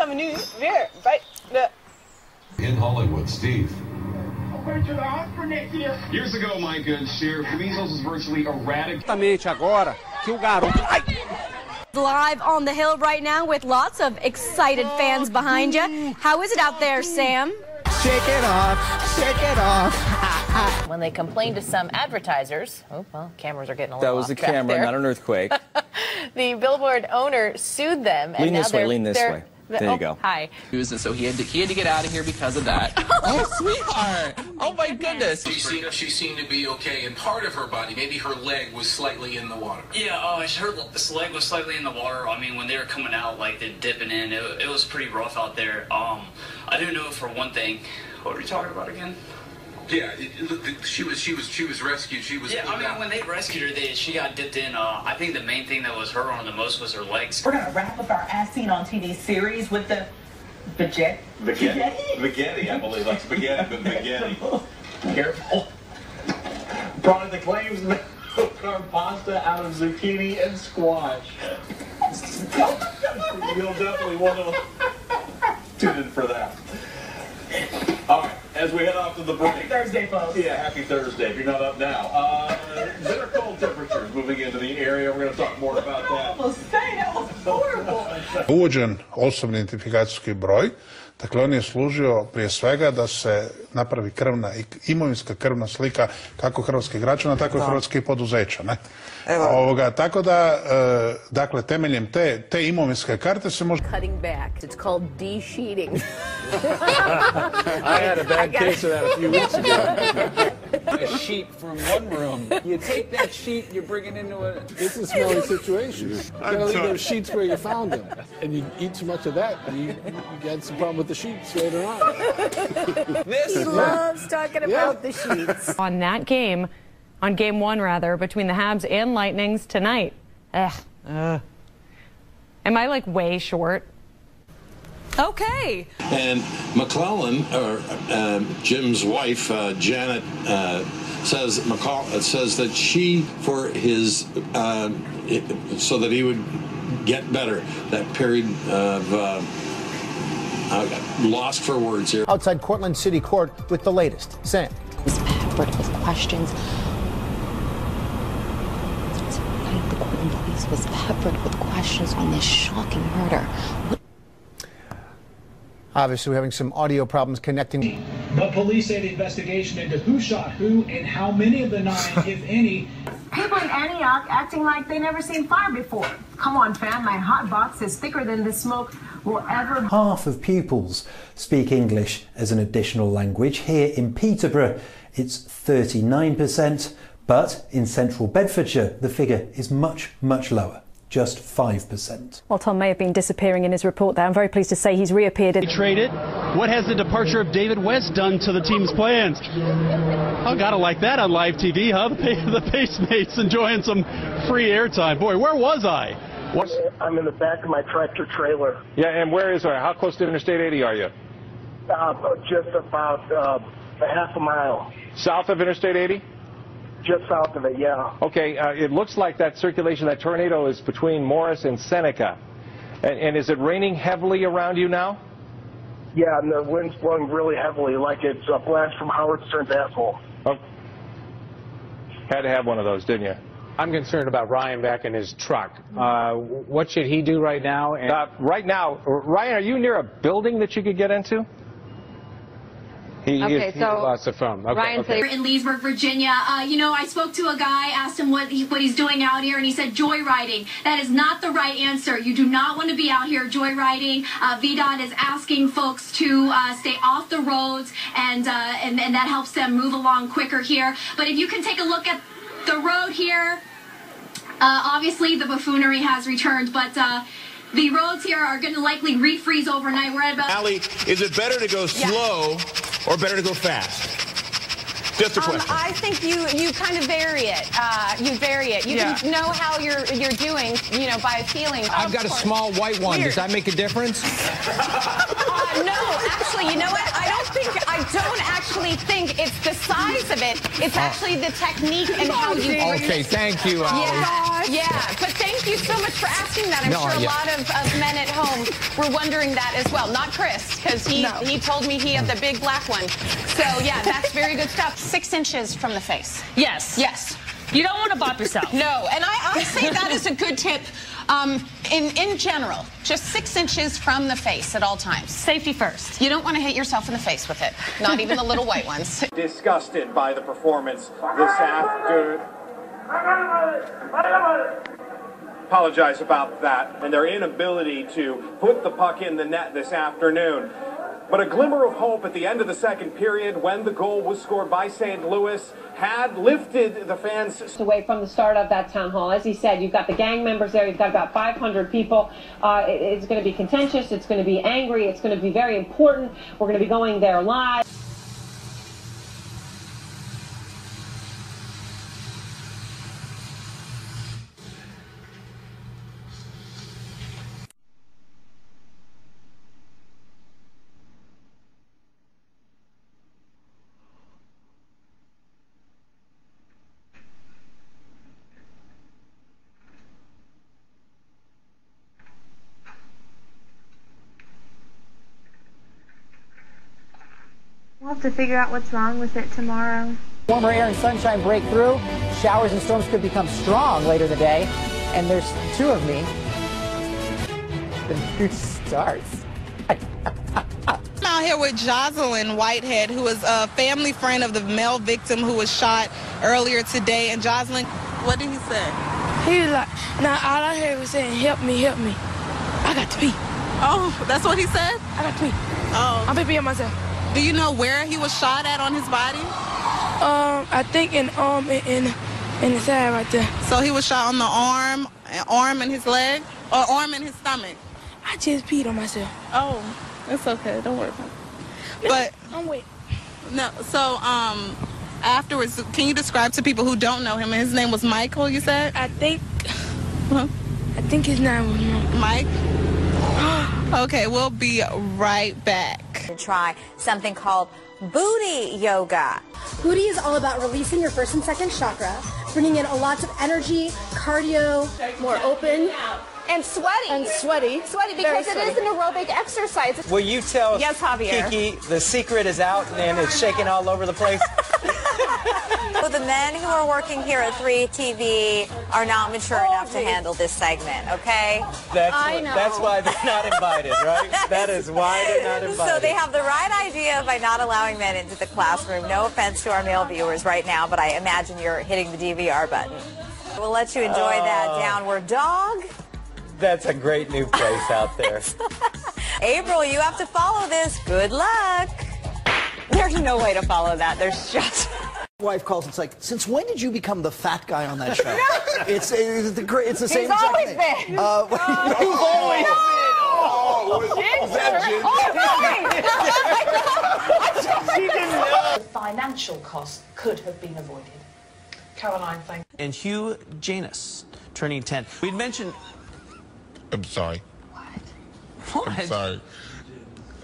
kommer nu weer bij de... In Hollywood, Steve. Years ago, my good sheriff, measles was virtually eradicated. Agora que o garoto... Live on the hill right now with lots of excited fans behind you. How is it out there, Sam? Shake it off, shake it off. When they complained to some advertisers, oh, well, cameras are getting a little That was the off track camera, there. not an earthquake. The billboard owner sued them. And lean now this way, lean this way. There you go. Hi. And so he had to get out of here because of that. Oh, sweetheart. Oh, my goodness. She seemed to be okay, and part of her body, maybe her leg, was slightly in the water. Yeah, her leg was slightly in the water. I mean, when they were coming out, like, they're dipping in, it was pretty rough out there. I didn't know for one thing. What were we talking about again? Yeah, she was rescued. She was. Yeah, I mean, when they rescued her, she got dipped in. I think the main thing that was hurt on the most was her legs. We're gonna wrap up our As Seen on TV series with the spaghetti. Spaghetti, I believe, like spaghetti, but spaghetti. Careful. Product that claims carved pasta out of zucchini and squash. You'll definitely want to tune in for that. All right, as we head off to the break. Happy Thursday, folks. Yeah, happy Thursday, if you're not up now. Better cold temperatures moving into the area. We're going to talk more about that. That was horrible. Uvođen osobni identifikacijski broj, dakle on je služio prije svega da se napravi imovinska krvna slika kako hrvatskih građana, tako i hrvatskih poduzeća. Ne? Tako da, dakle, temeljem te imovinske karte se može... Cutting back. It's called de-sheeting. I had a bad case of that a few weeks ago. A sheet from one room. You take that sheet, you bring it into a... It's a smelly situation. You gotta leave those sheets where you found them. And you eat too much of that, you get some problem with the sheets later on. He loves talking about the sheets. On that game, on game one rather, between the Habs and Lightnings tonight. Am I like way short? Okay. And McClellan, or Jim's wife, Janet, says that she, for his, so that he would get better, that period of lost for words here. Outside Cortland City Court with the latest. Sam. Was peppered with questions. The Cortland police was peppered with questions on this shocking murder. Obviously, we're having some audio problems connecting. But police say the investigation into who shot who and how many of the 9, if any. People in Antioch acting like they never seen fire before. Come on, fam, my hot box is thicker than the smoke will ever... Half of pupils speak English as an additional language. Here in Peterborough, it's 39%, but in central Bedfordshire, the figure is much, much lower. Just 5%. Well, Tom may have been disappearing in his report there. I'm very pleased to say he's reappeared. Traded. What has the departure of David West done to the team's plans? Oh, gotta like that on live TV, huh? The Pacemates enjoying some free airtime. Boy, where was I? I'm in the back of my tractor trailer. Yeah, and where is I? How close to Interstate 80 are you? Just about a half a mile. South of Interstate 80? Just south of it, yeah. Okay, it looks like that circulation, that tornado is between Morris and Seneca. And is it raining heavily around you now? Yeah, and the wind's blowing really heavily, like it's a blast from Howard Stern's asshole. Oh. Had to have one of those, didn't you? I'm concerned about Ryan back in his truck. What should he do right now? Right now, Ryan, are you near a building that you could get into? He lost the phone. Okay, Ryan in Leesburg, Virginia. You know, I spoke to a guy, asked him what he's doing out here, and he said joyriding. That is not the right answer. You do not want to be out here joyriding. VDOT is asking folks to stay off the roads, and that helps them move along quicker here. But if you can take a look at the road here, obviously the buffoonery has returned, but the roads here are going to likely refreeze overnight. We're at about... Allie, is it better to go slow or better to go fast? Just a question. I think you kind of vary it. You vary it. You can know how you're doing, you know, by feeling. I've got a small white one. Weird. Does that make a difference? No, actually, you know what? I don't actually think it's the size of it. It's actually the technique and how you bring it. Okay, thank you, Yeah, yeah. But thank you so much for asking that. I'm sure a lot of men at home were wondering that as well. Not Chris, because he told me he had the big black one. So, yeah, that's very good stuff. 6 inches from the face. Yes. Yes. You don't want to bop yourself. No, and I say that is a good tip in general. Just 6 inches from the face at all times. Safety first. You don't want to hit yourself in the face with it. Not even the little white ones. Disgusted by the performance this afternoon. Apologize about that and their inability to put the puck in the net this afternoon. But a glimmer of hope at the end of the second period when the goal was scored by St. Louis had lifted the fans away from the start of that town hall. As he said, you've got the gang members there. You've got about 500 people. It's going to be contentious. It's going to be angry. It's going to be very important. We're going to be going there live. We'll have to figure out what's wrong with it tomorrow. Warmer air and sunshine break through. Showers and storms could become strong later in the day. And there's 2 of me. The news starts. I'm out here with Jocelyn Whitehead, who is a family friend of the male victim who was shot earlier today. And Jocelyn, what did he say? He was like, now all I heard was saying, help me, help me. I got to pee. Oh, that's what he said? I got to pee. Oh. I'm peeing myself. Do you know where he was shot at on his body? I think in the side right there. So he was shot on the arm and his leg, or arm and his stomach? I just peed on myself. Oh, it's okay. Don't worry about it. But I'm wet. No. So afterwards, can you describe to people who don't know him? His name was Michael. You said? I think his name was Mike. Okay, we'll be right back. Try something called booty yoga. Booty is all about releasing your first and second chakra, bringing in a lot of energy, cardio, more open. And sweaty. And sweaty. Sweaty because it is an aerobic exercise. Will you tell yes, Javier. Kiki the secret is out and it's shaking all over the place? So the men who are working here at 3 TV are not mature enough to handle this segment, okay? That's why they're not invited, right? That is why they're not invited. So they have the right idea by not allowing men into the classroom. No offense to our male viewers right now, but I imagine you're hitting the DVR button. We'll let you enjoy that downward dog. That's a great new place out there. April, you have to follow this. Good luck. There's no way to follow that. There's just... Wife calls, it's like, since when did you become the fat guy on that show? it's the same He's always thing. been. You've always been. The financial cost could have been avoided. Caroline, thank you. And Hugh Janus, turning 10. We'd mentioned... I'm sorry. What? I'm sorry.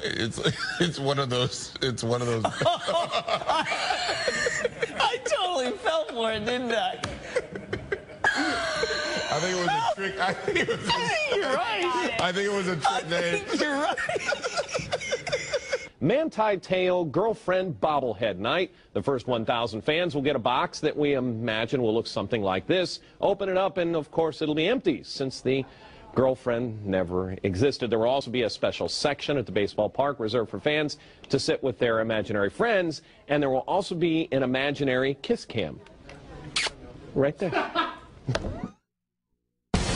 It's one of those. I totally fell for it, didn't I? I think it was a trick. I think you're right. I think it was a trick name. You're right. Man-Tied Tail Girlfriend Bobblehead Night. The first 1,000 fans will get a box that we imagine will look something like this. Open it up, and of course it'll be empty since the girlfriend never existed. There will also be a special section at the baseball park reserved for fans to sit with their imaginary friends, and there will also be an imaginary kiss cam. Right there.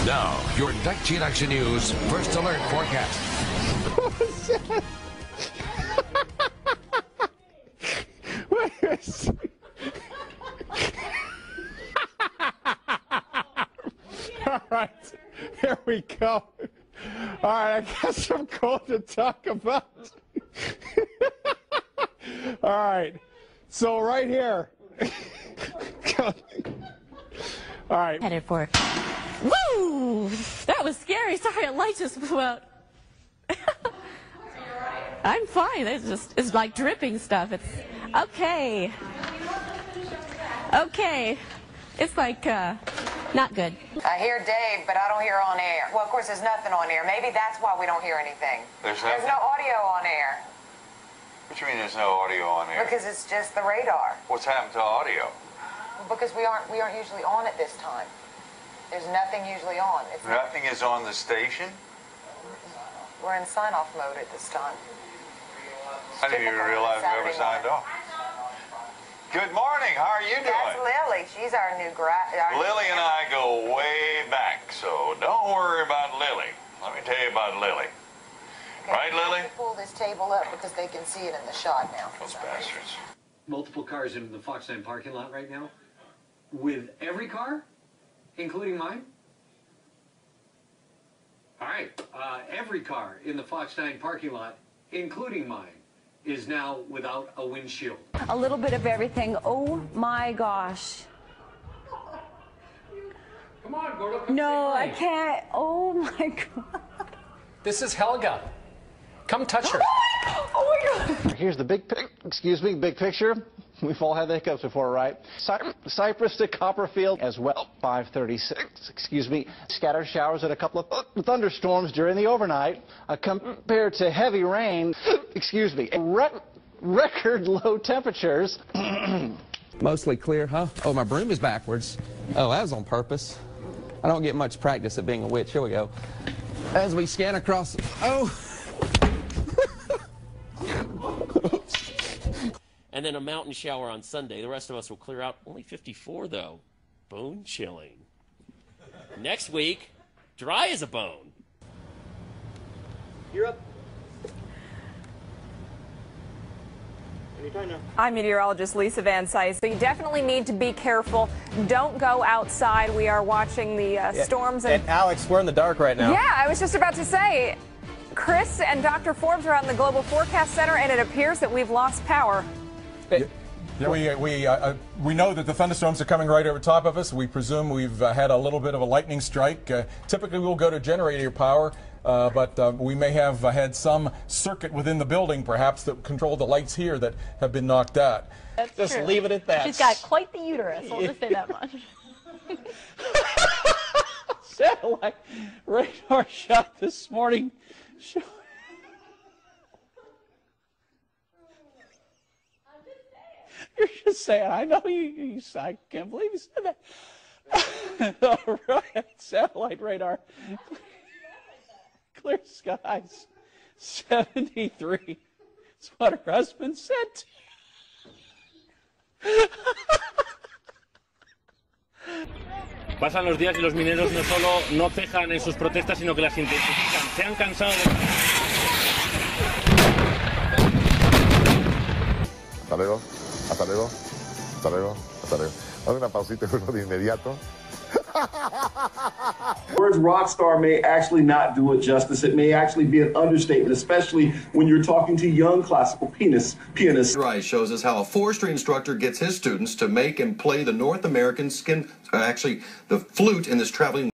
Now, your Duck Cheat Action News First Alert Forecast. All right. Here we go. All right, I got some cool to talk about. All right. So right here. All right. Headed for. Woo! That was scary. Sorry, a light just blew out. I'm fine. It's like dripping stuff. It's okay. Okay. It's like not good. I hear Dave, but I don't hear on air. Well, of course, there's nothing on air. Maybe that's why we don't hear anything. There's no audio on air. What do you mean there's no audio on air? Because it's just the radar. What's happened to audio? Because we aren't usually on at this time. There's nothing usually on. Nothing is on the station? We're in sign-off mode at this time. I didn't even realize we ever signed off. Good morning. How are you doing? That's Lily. She's our new Lily and I go way back, so don't worry about Lily. Let me tell you about Lily. Okay, right, Lily? Pull this table up because they can see it in the shot now. Those bastards. Multiple cars in the Foxline parking lot right now. With every car, including mine. All right, every car in the Foxline parking lot, including mine, is now without a windshield. A little bit of everything. Oh my gosh. Come on, Gordo. No, I can't. Oh my God. This is Helga. Come touch her. Oh my God. Here's the big picture. We've all had the hiccups before, right? Cypress to Copperfield as well. 5:36. Scattered showers and a couple of thunderstorms during the overnight. Compared to heavy rain. Record low temperatures. Mostly clear, huh? Oh, my broom is backwards. Oh, that was on purpose. I don't get much practice at being a witch. Here we go. As we scan across. Oh. And then a mountain shower on Sunday. The rest of us will clear out. Only 54, though. Bone chilling. Next week, dry as a bone. You're up. Anytime now. I'm meteorologist Lisa Van Cise. So you definitely need to be careful. Don't go outside. We are watching the storms. And Alex, we're in the dark right now. Yeah, I was just about to say, Chris and Dr. Forbes are out in the Global Forecast Center, and it appears that we've lost power. Yeah, we know that the thunderstorms are coming right over top of us. We presume we've had a little bit of a lightning strike. Typically, we'll go to generator power, but we may have had some circuit within the building, perhaps, that control the lights here that have been knocked out. That's just true. leave it at that. She's got quite the uterus. I'll just say that much. Satellite radar shot this morning. You're just saying, I know you I can't believe you said that. All right, satellite radar. Clear skies, 73. That's what her husband said. Pasan los días y los mineros no solo no cejan en sus protestas, sino que las intensifican. Se han cansado de... Hasta luego. Hasta luego, hasta luego, hasta luego. Haz una pausita de inmediato. Words rockstar may actually not do it justice. It may actually be an understatement, especially when you're talking to young classical pianists. Rice shows us how a forestry instructor gets his students to make and play the North American the flute in this traveling